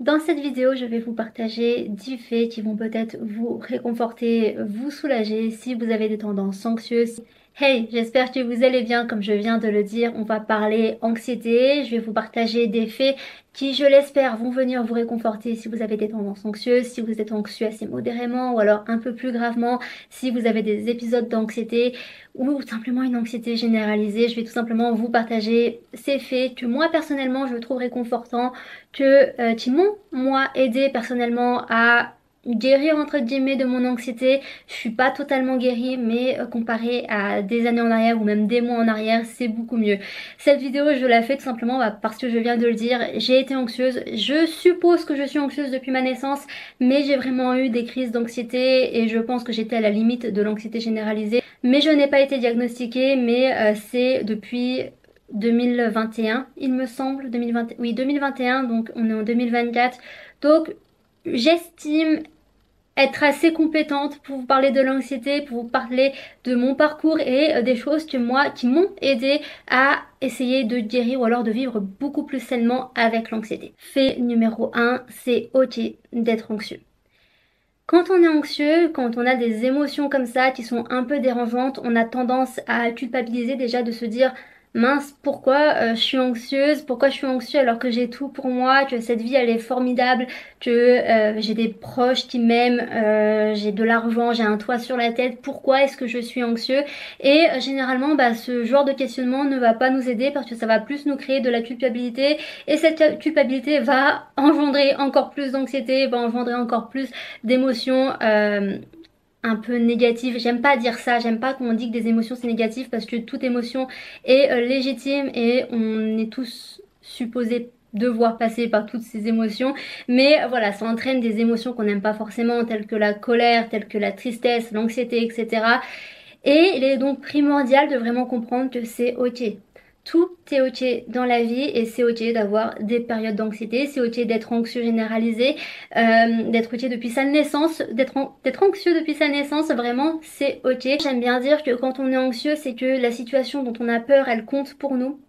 Dans cette vidéo, je vais vous partager 10 faits qui vont peut-être vous réconforter, vous soulager si vous avez des tendances anxieuses. Hey, j'espère que vous allez bien. Comme je viens de le dire, on va parler anxiété. Je vais vous partager des faits qui, je l'espère, vont venir vous réconforter si vous avez des tendances anxieuses, si vous êtes anxieux assez modérément ou alors un peu plus gravement, si vous avez des épisodes d'anxiété ou simplement une anxiété généralisée. Je vais tout simplement vous partager ces faits que moi personnellement je trouve réconfortants, qui m'ont moi aidé personnellement à guérir entre guillemets de mon anxiété. Je suis pas totalement guérie, mais comparé à des années en arrière ou même des mois en arrière, c'est beaucoup mieux. Cette vidéo, je la fais tout simplement parce que je viens de le dire, j'ai été anxieuse. Je suppose que je suis anxieuse depuis ma naissance, mais j'ai vraiment eu des crises d'anxiété et je pense que j'étais à la limite de l'anxiété généralisée. Mais je n'ai pas été diagnostiquée, mais c'est depuis 2021, il me semble, 2020, oui 2021, donc on est en 2024. Donc j'estime être assez compétente pour vous parler de l'anxiété, pour vous parler de mon parcours et des choses que moi, qui m'ont aidé à essayer de guérir ou alors de vivre beaucoup plus sainement avec l'anxiété. Fait numéro 1, c'est ok d'être anxieux. Quand on est anxieux, quand on a des émotions comme ça qui sont un peu dérangeantes, on a tendance à culpabiliser déjà, de se dire mince, pourquoi je suis anxieuse, pourquoi je suis anxieux alors que j'ai tout pour moi, que cette vie elle est formidable, que j'ai des proches qui m'aiment, j'ai de l'argent, j'ai un toit sur la tête, pourquoi est-ce que je suis anxieux? Et généralement ce genre de questionnement ne va pas nous aider parce que ça va plus nous créer de la culpabilité et cette culpabilité va engendrer encore plus d'anxiété, va engendrer encore plus d'émotions un peu négatives. J'aime pas dire ça, j'aime pas qu'on dit que des émotions c'est négatif parce que toute émotion est légitime et on est tous supposés devoir passer par toutes ces émotions, mais voilà, ça entraîne des émotions qu'on n'aime pas forcément, telles que la colère, telles que la tristesse, l'anxiété, etc. Et il est donc primordial de vraiment comprendre que c'est ok. Tout est ok dans la vie et c'est ok d'avoir des périodes d'anxiété, c'est ok d'être anxieux généralisé, d'être ok depuis sa naissance, d'être anxieux depuis sa naissance, vraiment c'est ok. J'aime bien dire que quand on est anxieux, c'est que la situation dont on a peur, elle compte pour nous.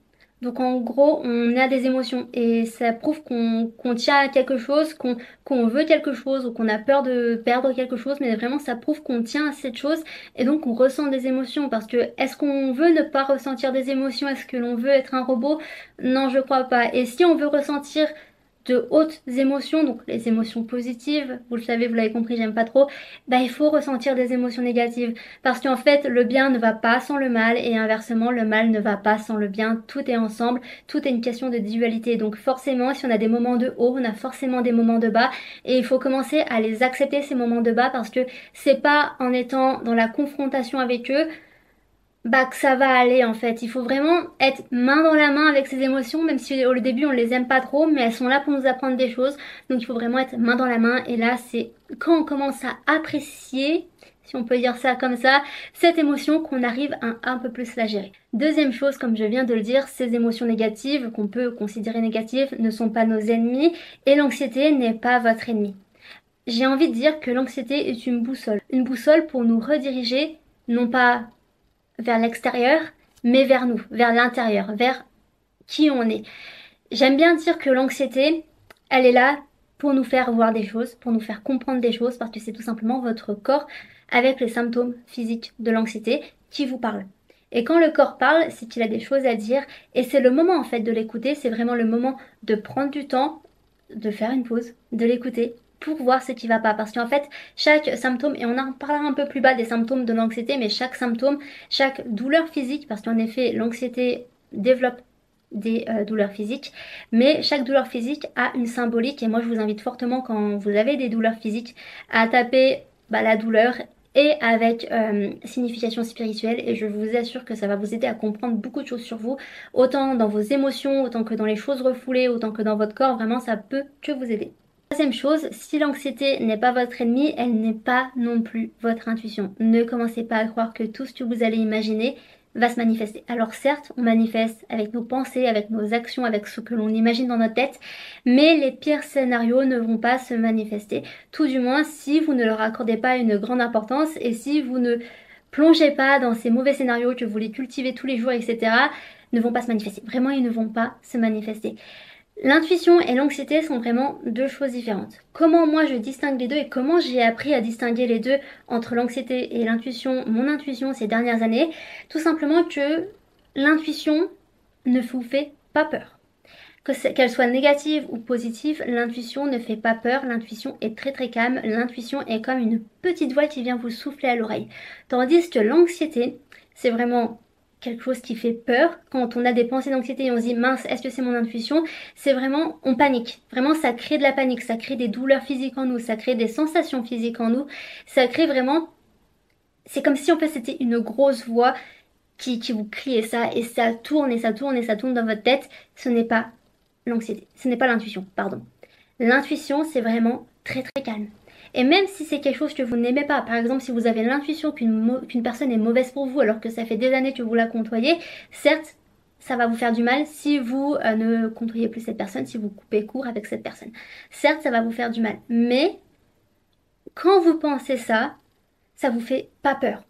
Donc en gros, on a des émotions et ça prouve qu'on tient à quelque chose, qu'on veut quelque chose ou qu'on a peur de perdre quelque chose, mais vraiment ça prouve qu'on tient à cette chose et donc on ressent des émotions. Parce que est-ce qu'on veut ne pas ressentir des émotions? Est-ce que l'on veut être un robot? Non, je crois pas. Et si on veut ressentir de hautes émotions, donc les émotions positives, vous le savez, vous l'avez compris, j'aime pas trop, il faut ressentir des émotions négatives. Parce qu'en fait, le bien ne va pas sans le mal et inversement, le mal ne va pas sans le bien. Tout est ensemble, tout est une question de dualité. Donc forcément, si on a des moments de haut, on a forcément des moments de bas et il faut commencer à les accepter, ces moments de bas, parce que c'est pas en étant dans la confrontation avec eux que ça va aller en fait. Il faut vraiment être main dans la main avec ses émotions, même si au début on les aime pas trop, mais elles sont là pour nous apprendre des choses. Donc il faut vraiment être main dans la main et là c'est quand on commence à apprécier, si on peut dire ça comme ça, cette émotion qu'on arrive à un peu plus la gérer. Deuxième chose, comme je viens de le dire, ces émotions négatives qu'on peut considérer négatives ne sont pas nos ennemis et l'anxiété n'est pas votre ennemi. J'ai envie de dire que l'anxiété est une boussole pour nous rediriger, non pas vers l'extérieur, mais vers nous, vers l'intérieur, vers qui on est. J'aime bien dire que l'anxiété, elle est là pour nous faire voir des choses, pour nous faire comprendre des choses, parce que c'est tout simplement votre corps avec les symptômes physiques de l'anxiété qui vous parle. Et quand le corps parle, c'est qu'il a des choses à dire, et c'est le moment en fait de l'écouter, c'est vraiment le moment de prendre du temps, de faire une pause, de l'écouter pour voir ce qui va pas. Parce qu'en fait, chaque symptôme, et on en parlera un peu plus bas des symptômes de l'anxiété, mais chaque symptôme, chaque douleur physique, parce qu'en effet, l'anxiété développe des douleurs physiques, mais chaque douleur physique a une symbolique, et moi je vous invite fortement quand vous avez des douleurs physiques à taper la douleur et avec signification spirituelle, et je vous assure que ça va vous aider à comprendre beaucoup de choses sur vous, autant dans vos émotions, autant que dans les choses refoulées, autant que dans votre corps. Vraiment ça peut que vous aider. Troisième chose, si l'anxiété n'est pas votre ennemi, elle n'est pas non plus votre intuition. Ne commencez pas à croire que tout ce que vous allez imaginer va se manifester. Alors certes, on manifeste avec nos pensées, avec nos actions, avec ce que l'on imagine dans notre tête, mais les pires scénarios ne vont pas se manifester. Tout du moins si vous ne leur accordez pas une grande importance et si vous ne plongez pas dans ces mauvais scénarios que vous les cultivez tous les jours, etc., ne vont pas se manifester. Vraiment, ils ne vont pas se manifester. L'intuition et l'anxiété sont vraiment deux choses différentes. Comment moi je distingue les deux et comment j'ai appris à distinguer les deux entre l'anxiété et l'intuition, mon intuition ces dernières années, tout simplement que l'intuition ne vous fait pas peur. Qu'elle soit négative ou positive, l'intuition ne fait pas peur, l'intuition est très très calme, l'intuition est comme une petite voix qui vient vous souffler à l'oreille. Tandis que l'anxiété, c'est vraiment quelque chose qui fait peur. Quand on a des pensées d'anxiété et on se dit mince, est-ce que c'est mon intuition? C'est vraiment, on panique. Vraiment, ça crée de la panique, ça crée des douleurs physiques en nous, ça crée des sensations physiques en nous, ça crée vraiment, c'est comme si en fait c'était une grosse voix qui vous crie et ça tourne et ça tourne et ça tourne dans votre tête. Ce n'est pas l'anxiété, ce n'est pas l'intuition, pardon. L'intuition, c'est vraiment très très calme. Et même si c'est quelque chose que vous n'aimez pas, par exemple si vous avez l'intuition qu'une personne est mauvaise pour vous alors que ça fait des années que vous la côtoyez, certes, ça va vous faire du mal si vous ne côtoyez plus cette personne, si vous coupez court avec cette personne. Certes, ça va vous faire du mal. Mais quand vous pensez ça vous fait pas peur.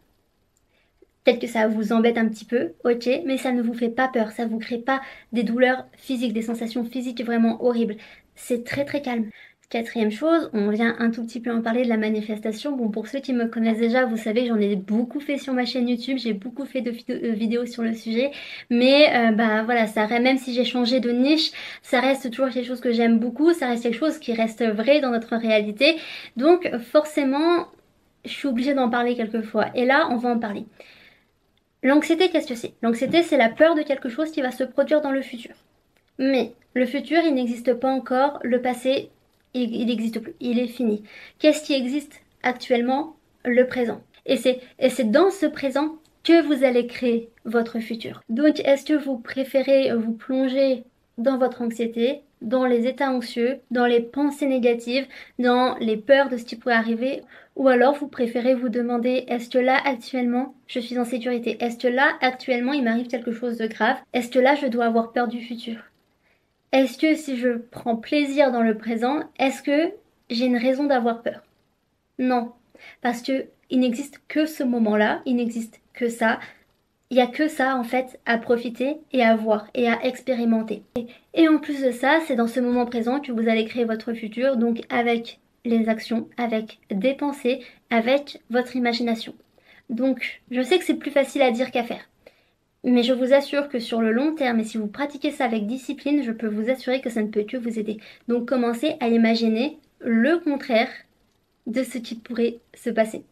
Peut-être que ça vous embête un petit peu, ok, mais ça ne vous fait pas peur, ça vous crée pas des douleurs physiques, des sensations physiques vraiment horribles. C'est très très calme. Quatrième chose, on vient un tout petit peu en parler de la manifestation. Bon, pour ceux qui me connaissent déjà, vous savez, j'en ai beaucoup fait sur ma chaîne YouTube, j'ai beaucoup fait de vidéos sur le sujet, mais bah voilà, même si j'ai changé de niche, ça reste toujours quelque chose que j'aime beaucoup, ça reste quelque chose qui reste vrai dans notre réalité. Donc forcément, je suis obligée d'en parler quelquefois. Et là, on va en parler. L'anxiété, qu'est-ce que c'est? L'anxiété, c'est la peur de quelque chose qui va se produire dans le futur. Mais le futur, il n'existe pas encore. Le passé, il n'existe plus. Il est fini. Qu'est-ce qui existe actuellement? Le présent. Et c'est dans ce présent que vous allez créer votre futur. Donc, est-ce que vous préférez vous plonger dans votre anxiété, dans les états anxieux, dans les pensées négatives, dans les peurs de ce qui pourrait arriver, ou alors vous préférez vous demander est-ce que là actuellement je suis en sécurité? Est-ce que là actuellement il m'arrive quelque chose de grave? Est-ce que là je dois avoir peur du futur? Est-ce que si je prends plaisir dans le présent, est-ce que j'ai une raison d'avoir peur? Non, parce que il n'existe que ce moment-là, il n'existe que ça. Il n'y a que ça en fait à profiter et à voir et à expérimenter. Et en plus de ça, c'est dans ce moment présent que vous allez créer votre futur, donc avec les actions, avec des pensées, avec votre imagination. Donc, je sais que c'est plus facile à dire qu'à faire. Mais je vous assure que sur le long terme, et si vous pratiquez ça avec discipline, je peux vous assurer que ça ne peut que vous aider. Donc commencez à imaginer le contraire de ce qui pourrait se passer.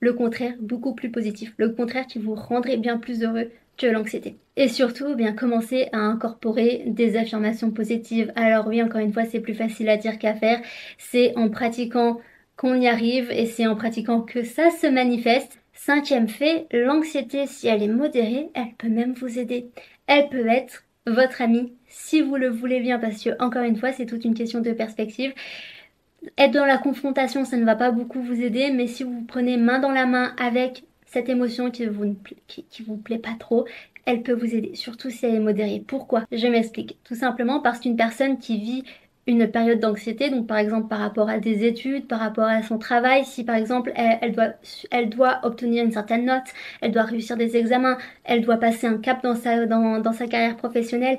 Le contraire beaucoup plus positif, le contraire qui vous rendrait bien plus heureux que l'anxiété. Et surtout, bien commencer à incorporer des affirmations positives. Alors oui, encore une fois, c'est plus facile à dire qu'à faire. C'est en pratiquant qu'on y arrive et c'est en pratiquant que ça se manifeste. Cinquième fait, l'anxiété, si elle est modérée, elle peut même vous aider. Elle peut être votre amie si vous le voulez bien parce que, encore une fois, c'est toute une question de perspective. Être dans la confrontation, ça ne va pas beaucoup vous aider, mais si vous prenez main dans la main avec cette émotion qui vous plaît pas trop, elle peut vous aider, surtout si elle est modérée. Pourquoi? Je m'explique. Tout simplement parce qu'une personne qui vit une période d'anxiété, donc par exemple par rapport à des études, par rapport à son travail, si par exemple elle doit obtenir une certaine note, elle doit réussir des examens, elle doit passer un cap dans sa carrière professionnelle,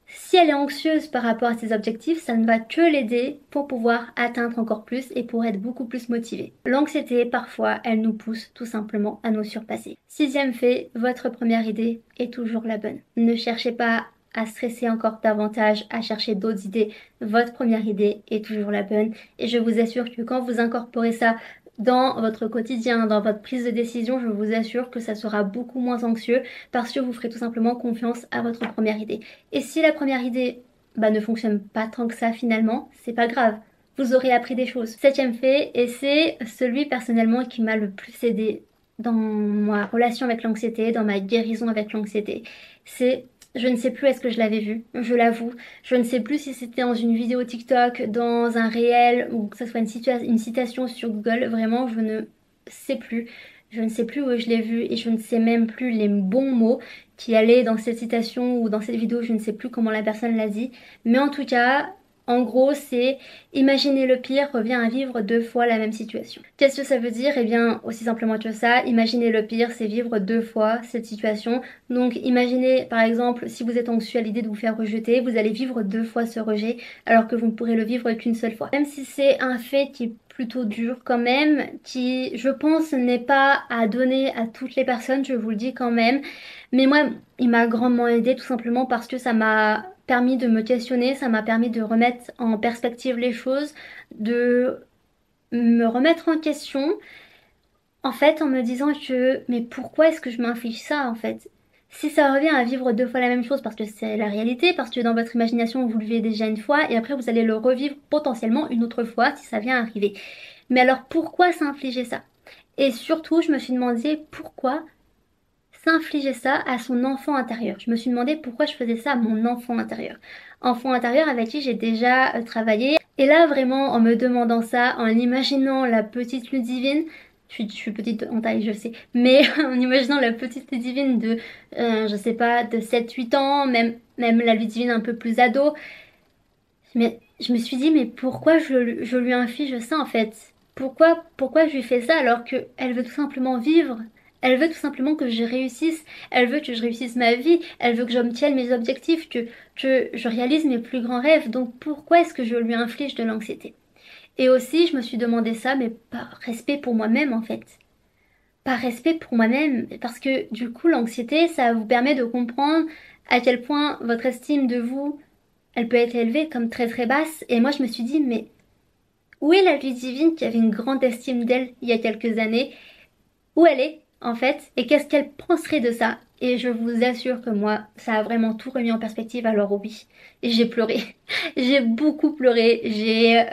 si elle est anxieuse par rapport à ses objectifs, ça ne va que l'aider pour pouvoir atteindre encore plus et pour être beaucoup plus motivée. L'anxiété, parfois, elle nous pousse tout simplement à nous surpasser. Sixième fait, votre première idée est toujours la bonne. Ne cherchez pas à stresser encore davantage, à chercher d'autres idées. Votre première idée est toujours la bonne et je vous assure que quand vous incorporez ça dans votre quotidien, dans votre prise de décision, je vous assure que ça sera beaucoup moins anxieux parce que vous ferez tout simplement confiance à votre première idée. Et si la première idée ne fonctionne pas tant que ça finalement, c'est pas grave. Vous aurez appris des choses. Septième fait, et c'est celui personnellement qui m'a le plus aidé dans ma relation avec l'anxiété, dans ma guérison avec l'anxiété, c'est je ne sais plus est-ce que je l'avais vu, je l'avoue. Je ne sais plus si c'était dans une vidéo TikTok, dans un réel ou que ce soit une citation sur Google. Vraiment, je ne sais plus. Je ne sais plus où je l'ai vu et je ne sais même plus les bons mots qui allaient dans cette citation ou dans cette vidéo. Je ne sais plus comment la personne l'a dit. Mais en tout cas, En gros, c'est imaginer le pire revient à vivre deux fois la même situation. Qu'est-ce que ça veut dire? Eh bien, aussi simplement que ça, imaginer le pire, c'est vivre deux fois cette situation. Donc, imaginez, par exemple, si vous êtes anxieux à l'idée de vous faire rejeter, vous allez vivre deux fois ce rejet, alors que vous ne pourrez le vivre qu'une seule fois. Même si c'est un fait qui est plutôt dur quand même, qui, je pense, n'est pas à donner à toutes les personnes, je vous le dis quand même. Mais moi, il m'a grandement aidé tout simplement parce que ça m'a permis de me questionner, ça m'a permis de remettre en perspective les choses, de me remettre en question, en fait, en me disant que, mais pourquoi est-ce que je m'inflige ça, en fait? Si ça revient à vivre deux fois la même chose parce que c'est la réalité, parce que dans votre imagination vous le vivez déjà une fois et après vous allez le revivre potentiellement une autre fois si ça vient arriver. Mais alors pourquoi s'infliger ça? Et surtout, je me suis demandé pourquoi s'infliger ça à son enfant intérieur. Je me suis demandé pourquoi je faisais ça à mon enfant intérieur. Enfant intérieur avec qui j'ai déjà travaillé. Et là, vraiment, en me demandant ça, en imaginant la petite Ludivine, je suis petite en taille, je sais, mais en imaginant la petite Ludivine de, je sais pas, de 7-8 ans, même la Ludivine un peu plus ado, mais je me suis dit, mais pourquoi je lui inflige ça en fait? Pourquoi je lui fais ça alors qu'elle veut tout simplement vivre? Elle veut tout simplement que je réussisse. Elle veut que je réussisse ma vie. Elle veut que j'obtienne mes objectifs, que je réalise mes plus grands rêves. Donc pourquoi est-ce que je lui inflige de l'anxiété? Et aussi, je me suis demandé ça, mais par respect pour moi-même en fait. Par respect pour moi-même, parce que du coup, l'anxiété, ça vous permet de comprendre à quel point votre estime de vous elle peut être élevée comme très très basse. Et moi, je me suis dit, mais où est la Ludivine qui avait une grande estime d'elle il y a quelques années? Où elle est, en fait? Et qu'est-ce qu'elle penserait de ça? Et je vous assure que moi, ça a vraiment tout remis en perspective. Alors oui, j'ai pleuré. J'ai beaucoup pleuré. J'ai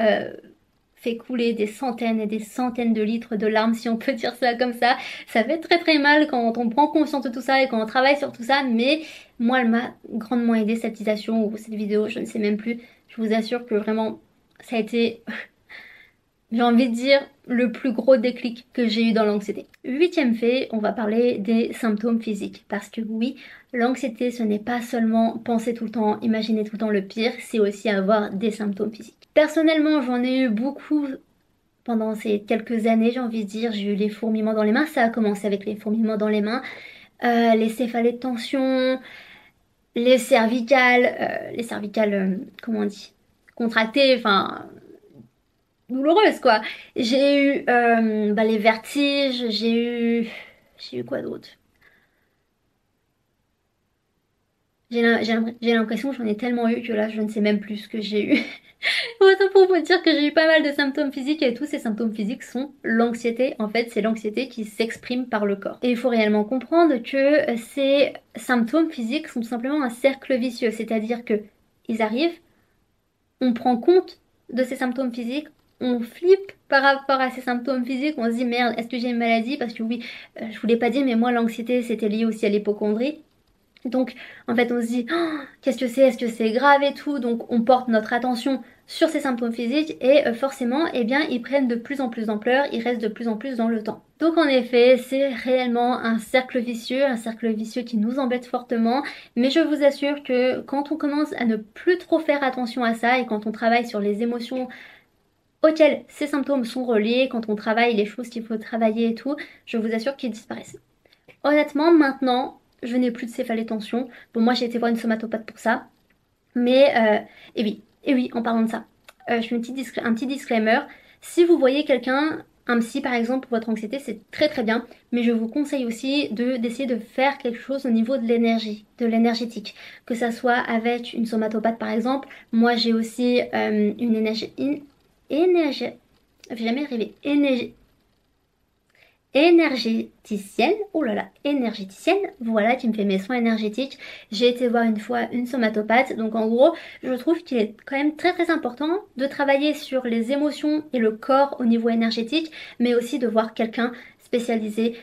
fait couler des centaines et des centaines de litres de larmes, si on peut dire ça comme ça. Ça fait très très mal quand on prend conscience de tout ça et quand on travaille sur tout ça, mais moi, elle m'a grandement aidé cette citation ou cette vidéo, je ne sais même plus. Je vous assure que vraiment, ça a été, j'ai envie de dire, le plus gros déclic que j'ai eu dans l'anxiété. Huitième fait, on va parler des symptômes physiques. Parce que oui, l'anxiété, ce n'est pas seulement penser tout le temps, imaginer tout le temps le pire, c'est aussi avoir des symptômes physiques. Personnellement, j'en ai eu beaucoup pendant ces quelques années, j'ai envie de dire. J'ai eu les fourmillements dans les mains, ça a commencé avec les fourmillements dans les mains, les céphalées de tension, les cervicales, comment on dit, contractées, enfin douloureuses quoi. J'ai eu les vertiges, j'ai eu quoi d'autre? J'ai l'impression que j'en ai tellement eu que là, je ne sais même plus ce que j'ai eu. Autant pour vous dire que j'ai eu pas mal de symptômes physiques et tous ces symptômes physiques sont l'anxiété. En fait, c'est l'anxiété qui s'exprime par le corps. Et il faut réellement comprendre que ces symptômes physiques sont tout simplement un cercle vicieux, c'est-à-dire que ils arrivent, on prend compte de ces symptômes physiques, on flippe par rapport à ces symptômes physiques, on se dit merde, est-ce que j'ai une maladie? Parce que oui, je vous l'ai pas dit, mais moi l'anxiété c'était lié aussi à l'hypocondrie. Donc, en fait, on se dit, oh, qu'est-ce que c'est? Est-ce que c'est grave et tout? Donc, on porte notre attention sur ces symptômes physiques et forcément, eh bien, ils prennent de plus en plus d'ampleur, ils restent de plus en plus dans le temps. Donc, en effet, c'est réellement un cercle vicieux qui nous embête fortement. Mais je vous assure que quand on commence à ne plus trop faire attention à ça et quand on travaille sur les émotions auxquelles ces symptômes sont reliés, quand on travaille les choses qu'il faut travailler et tout, je vous assure qu'ils disparaissent. Honnêtement, maintenant, je n'ai plus de céphalée-tension. Bon, moi, j'ai été voir une somatopathe pour ça. Mais, et oui, en parlant de ça, je fais un petit disclaimer. Si vous voyez quelqu'un, un psy par exemple, pour votre anxiété, c'est très très bien. Mais je vous conseille aussi d'essayer de faire quelque chose au niveau de l'énergie, de l'énergétique. Que ça soit avec une somatopathe par exemple. Moi, j'ai aussi une énergie, je vais jamais arriver, énergéticienne, oh là là, énergéticienne, voilà, qui me fait mes soins énergétiques. J'ai été voir une fois une somatopathe, donc en gros, je trouve qu'il est quand même très très important de travailler sur les émotions et le corps au niveau énergétique, mais aussi de voir quelqu'un spécialisé,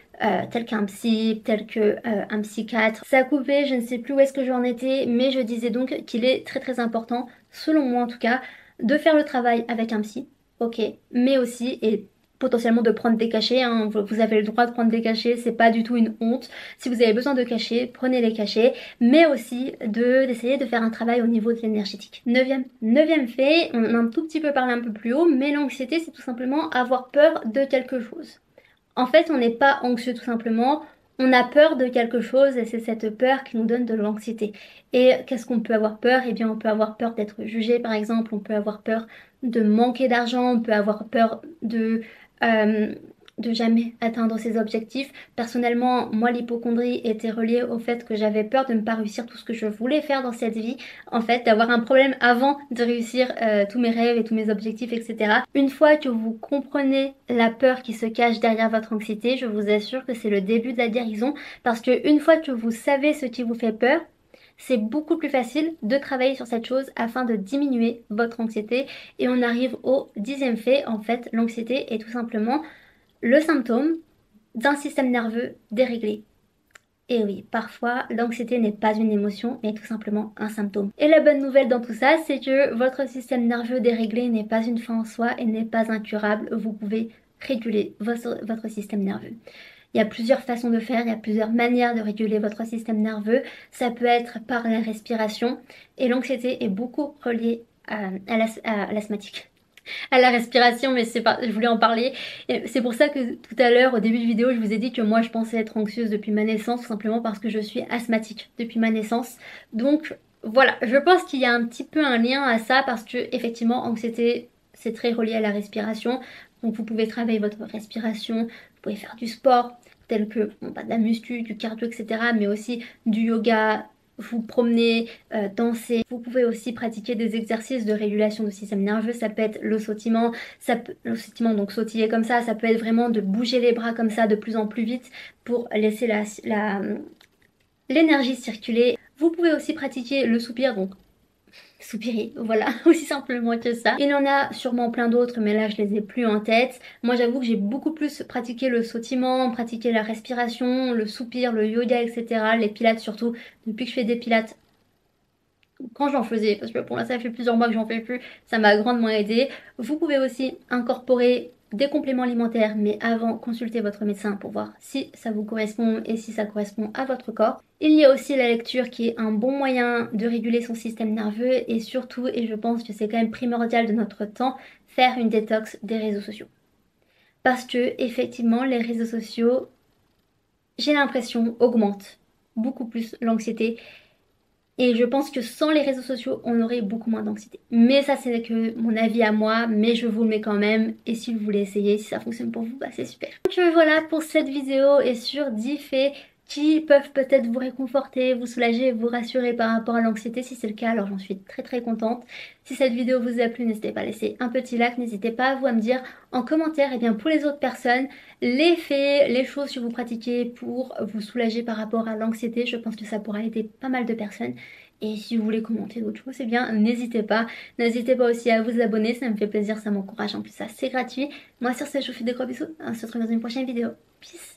tel qu'un psy, tel qu'un psychiatre. Ça a coupé, je ne sais plus où est-ce que j'en étais, mais je disais donc qu'il est très très important, selon moi en tout cas, de faire le travail avec un psy, ok, mais aussi, et potentiellement de prendre des cachets, hein. Vous avez le droit de prendre des cachets, c'est pas du tout une honte. Si vous avez besoin de cachets, prenez les cachets, mais aussi d'essayer de faire un travail au niveau de l'énergétique. Neuvième fait, on a un tout petit peu parlé un peu plus haut, mais l'anxiété c'est tout simplement avoir peur de quelque chose. En fait, on n'est pas anxieux tout simplement, on a peur de quelque chose et c'est cette peur qui nous donne de l'anxiété. Et qu'est-ce qu'on peut avoir peur? Eh bien, on peut avoir peur d'être jugé par exemple, on peut avoir peur de manquer d'argent, on peut avoir peur euh, de jamais atteindre ses objectifs. Personnellement, moi, l'hypocondrie était reliée au fait que j'avais peur de ne pas réussir tout ce que je voulais faire dans cette vie. En fait, d'avoir un problème avant de réussir tous mes rêves et tous mes objectifs, etc. Une fois que vous comprenez la peur qui se cache derrière votre anxiété, je vous assure que c'est le début de la guérison parce que une fois que vous savez ce qui vous fait peur, c'est beaucoup plus facile de travailler sur cette chose afin de diminuer votre anxiété. Et on arrive au 10e fait. En fait, l'anxiété est tout simplement le symptôme d'un système nerveux déréglé. Et oui, parfois, l'anxiété n'est pas une émotion, mais tout simplement un symptôme. Et la bonne nouvelle dans tout ça, c'est que votre système nerveux déréglé n'est pas une fin en soi et n'est pas incurable. Vous pouvez réguler votre système nerveux. Il y a plusieurs façons de faire, il y a plusieurs manières de réguler votre système nerveux. Ça peut être par la respiration et l'anxiété est beaucoup reliée à l'asthmatique. À la respiration, mais c'est pas, je voulais en parler. C'est pour ça que tout à l'heure, au début de vidéo, je vous ai dit que moi je pensais être anxieuse depuis ma naissance, tout simplement parce que je suis asthmatique depuis ma naissance. Donc voilà, je pense qu'il y a un petit peu un lien à ça parce que effectivement, anxiété, c'est très relié à la respiration. Donc vous pouvez travailler votre respiration, vous pouvez faire du sport, tel que bon, bah, de la muscu, du cardio, etc. Mais aussi du yoga, vous promener, danser. Vous pouvez aussi pratiquer des exercices de régulation du système nerveux. Ça peut être le sautillement, donc sautiller comme ça peut être vraiment de bouger les bras comme ça de plus en plus vite pour laisser l'énergie circuler. Vous pouvez aussi pratiquer le soupir, donc soupirer, voilà, aussi simplement que ça. Il y en a sûrement plein d'autres, mais là je les ai plus en tête. Moi j'avoue que j'ai beaucoup plus pratiqué le sautillement, pratiqué la respiration, le soupir, le yoga, etc. Les pilates surtout. Depuis que je fais des pilates, quand j'en faisais, parce que pour l'instant ça fait plusieurs mois que j'en fais plus, ça m'a grandement aidé. Vous pouvez aussi incorporer des compléments alimentaires, mais avant, consultez votre médecin pour voir si ça vous correspond et si ça correspond à votre corps. Il y a aussi la lecture qui est un bon moyen de réguler son système nerveux et surtout, et je pense que c'est quand même primordial de notre temps, faire une détox des réseaux sociaux. Parce que effectivement, les réseaux sociaux, j'ai l'impression, augmentent beaucoup plus l'anxiété. Et je pense que sans les réseaux sociaux, on aurait beaucoup moins d'anxiété. Mais ça, c'est que mon avis à moi, mais je vous le mets quand même. Et si vous voulez essayer, si ça fonctionne pour vous, bah c'est super. Donc voilà pour cette vidéo et sur 10 faits qui peuvent peut-être vous réconforter, vous soulager, vous rassurer par rapport à l'anxiété. Si c'est le cas, alors j'en suis très très contente. Si cette vidéo vous a plu, n'hésitez pas à laisser un petit like, n'hésitez pas à me dire en commentaire, et bien pour les autres personnes, les faits, les choses que vous pratiquez pour vous soulager par rapport à l'anxiété. Je pense que ça pourra aider pas mal de personnes. Et si vous voulez commenter d'autres choses, eh bien n'hésitez pas. N'hésitez pas aussi à vous abonner, ça me fait plaisir, ça m'encourage. En plus, ça c'est gratuit. Moi sur ce, je vous fais des gros bisous. On se retrouve dans une prochaine vidéo. Peace!